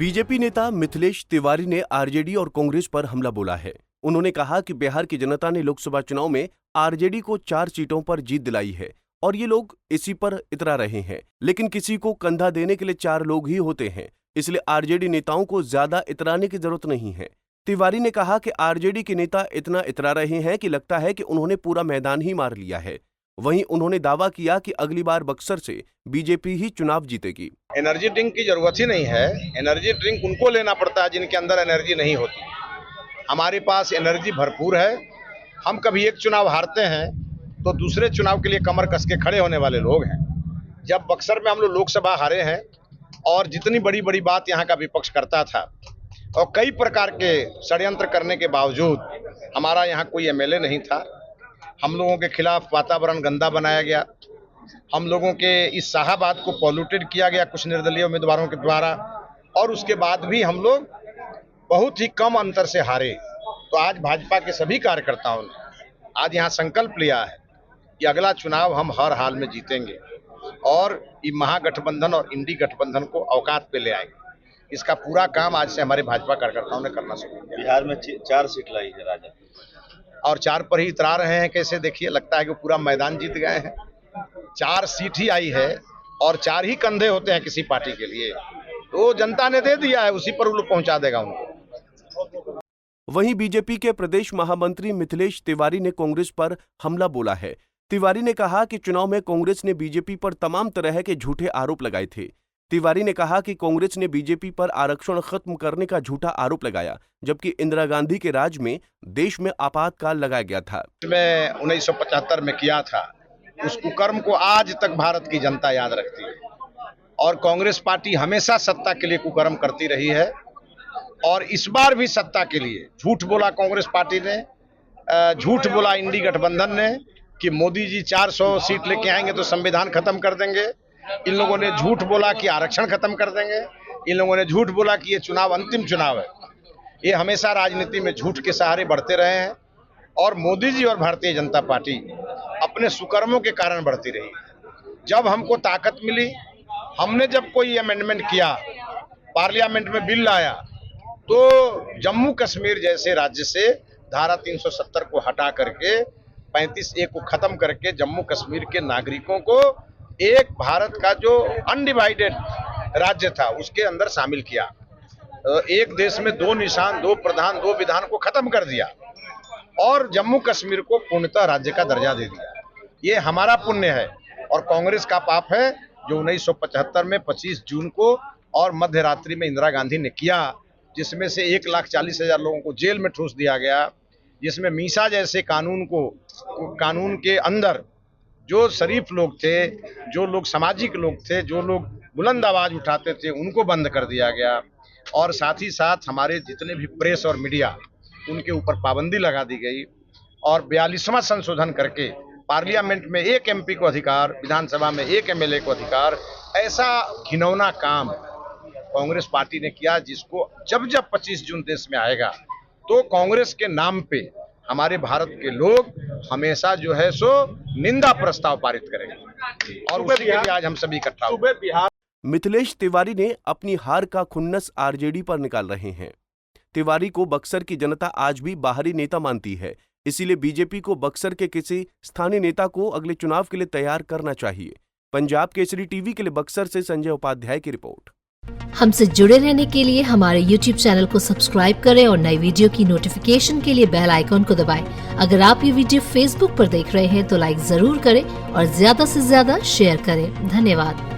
BJP नेता मिथिलेश तिवारी ने RJD और कांग्रेस पर हमला बोला है। उन्होंने कहा कि बिहार की जनता ने लोकसभा चुनाव में आरजेडी को 4 सीटों पर जीत दिलाई है और ये लोग इसी पर इतरा रहे हैं, लेकिन किसी को कंधा देने के लिए 4 लोग ही होते हैं, इसलिए आरजेडी नेताओं को ज्यादा इतराने की जरूरत नहीं है। तिवारी ने कहा कि आरजेडी के नेता इतना इतरा रहे हैं कि लगता है कि उन्होंने पूरा मैदान ही मार लिया है। वहीं उन्होंने दावा किया कि अगली बार बक्सर से बीजेपी ही चुनाव जीतेगी। एनर्जी ड्रिंक की जरूरत ही नहीं है। एनर्जी ड्रिंक उनको लेना पड़ता है जिनके अंदर एनर्जी नहीं होती। हमारे पास एनर्जी भरपूर है। हम कभी एक चुनाव हारते हैं तो दूसरे चुनाव के लिए कमर कस के खड़े होने वाले लोग हैं। जब बक्सर में हम लोग लोकसभा हारे हैं और जितनी बड़ी बड़ी बात यहाँ का विपक्ष करता था और कई प्रकार के षड्यंत्र करने के बावजूद हमारा यहाँ कोई एमएलए नहीं था। हम लोगों के खिलाफ वातावरण गंदा बनाया गया। हम लोगों के इस शाहाबाद को पॉल्यूटेड किया गया कुछ निर्दलीय उम्मीदवारों के द्वारा, और उसके बाद भी हम लोग बहुत ही कम अंतर से हारे। तो आज भाजपा के सभी कार्यकर्ताओं ने आज यहाँ संकल्प लिया है कि अगला चुनाव हम हर हाल में जीतेंगे और ये महागठबंधन और इंडी गठबंधन को औकात पे ले आएंगे। इसका पूरा काम आज से हमारे भाजपा कार्यकर्ताओं ने करना शुरू किया। बिहार में 4 सीट लाई है राजा, और 4 पर ही इतरा रहे हैं। कैसे देखिए, लगता है कि पूरा मैदान जीत गए हैं। 4 सीट ही आई है और 4 ही कंधे होते हैं किसी पार्टी के लिए, तो जनता ने दे दिया है, उसी पर वो लोग पहुंचा देगा उनको। वहीं बीजेपी के प्रदेश महामंत्री मिथिलेश तिवारी ने कांग्रेस पर हमला बोला है। तिवारी ने कहा कि चुनाव में कांग्रेस ने बीजेपी पर तमाम तरह के झूठे आरोप लगाए थे। तिवारी ने कहा कि कांग्रेस ने बीजेपी पर आरक्षण खत्म करने का झूठा आरोप लगाया, जबकि इंदिरा गांधी के राज में देश में आपातकाल लगाया गया था। मैं 1975 में किया था, उस कुकर्म को आज तक भारत की जनता याद रखती है और कांग्रेस पार्टी हमेशा सत्ता के लिए कुकर्म करती रही है और इस बार भी सत्ता के लिए झूठ बोला कांग्रेस पार्टी ने, झूठ बोला इंडी गठबंधन ने कि मोदी जी 400 सीट लेके आएंगे तो संविधान खत्म कर देंगे। इन लोगों ने झूठ बोला कि आरक्षण खत्म कर देंगे। इन लोगों ने झूठ बोला कि ये चुनाव अंतिम चुनाव है। ये हमेशा राजनीति में झूठ के सहारे बढ़ते रहे हैं और मोदी जी और भारतीय जनता पार्टी अपने सुकर्मों के कारण बढ़ती रही। जब हमको ताकत मिली, हमने जब कोई अमेंडमेंट किया, पार्लियामेंट में बिल लाया, तो जम्मू कश्मीर जैसे राज्य से धारा 370 को हटा करके 35A को खत्म करके जम्मू कश्मीर के नागरिकों को एक भारत का जो अनडिवाइडेड राज्य था उसके अंदर शामिल किया। एक देश में 2 निशान, 2 प्रधान, 2 विधान को खत्म कर दिया और जम्मू कश्मीर को पूर्णतः राज्य का दर्जा दे दिया। ये हमारा पुण्य है और कांग्रेस का पाप है जो 1975 में 25 जून को और मध्य रात्रि में इंदिरा गांधी ने किया, जिसमें से 1,40,000 लोगों को जेल में ठूस दिया गया, जिसमें मीसा जैसे कानून के अंदर जो शरीफ लोग थे, जो लोग सामाजिक लोग थे, जो लोग बुलंद आवाज उठाते थे, उनको बंद कर दिया गया और साथ ही साथ हमारे जितने भी प्रेस और मीडिया उनके ऊपर पाबंदी लगा दी गई और 42वां संशोधन करके पार्लियामेंट में 1 MP को अधिकार, विधानसभा में 1 MLA को अधिकार। ऐसा घिनौना काम कांग्रेस पार्टी ने किया, जिसको जब 25 जून देश में आएगा तो कांग्रेस के नाम पे हमारे भारत के लोग हमेशा जो है सो निंदा प्रस्ताव पारित करेंगे और उसी के लिए आज हम सभी इकट्ठा हुए। मिथिलेश तिवारी ने अपनी हार का खुन्नस आरजेडी पर निकाल रहे हैं। तिवारी को बक्सर की जनता आज भी बाहरी नेता मानती है, इसीलिए बीजेपी को बक्सर के किसी स्थानीय नेता को अगले चुनाव के लिए तैयार करना चाहिए। पंजाब केसरी टीवी के लिए बक्सर से संजय उपाध्याय की रिपोर्ट। हमसे जुड़े रहने के लिए हमारे YouTube चैनल को सब्सक्राइब करें और नई वीडियो की नोटिफिकेशन के लिए बेल आइकॉन को दबाएं। अगर आप ये वीडियो Facebook पर देख रहे हैं तो लाइक जरूर करें और ज्यादा से ज्यादा शेयर करें। धन्यवाद।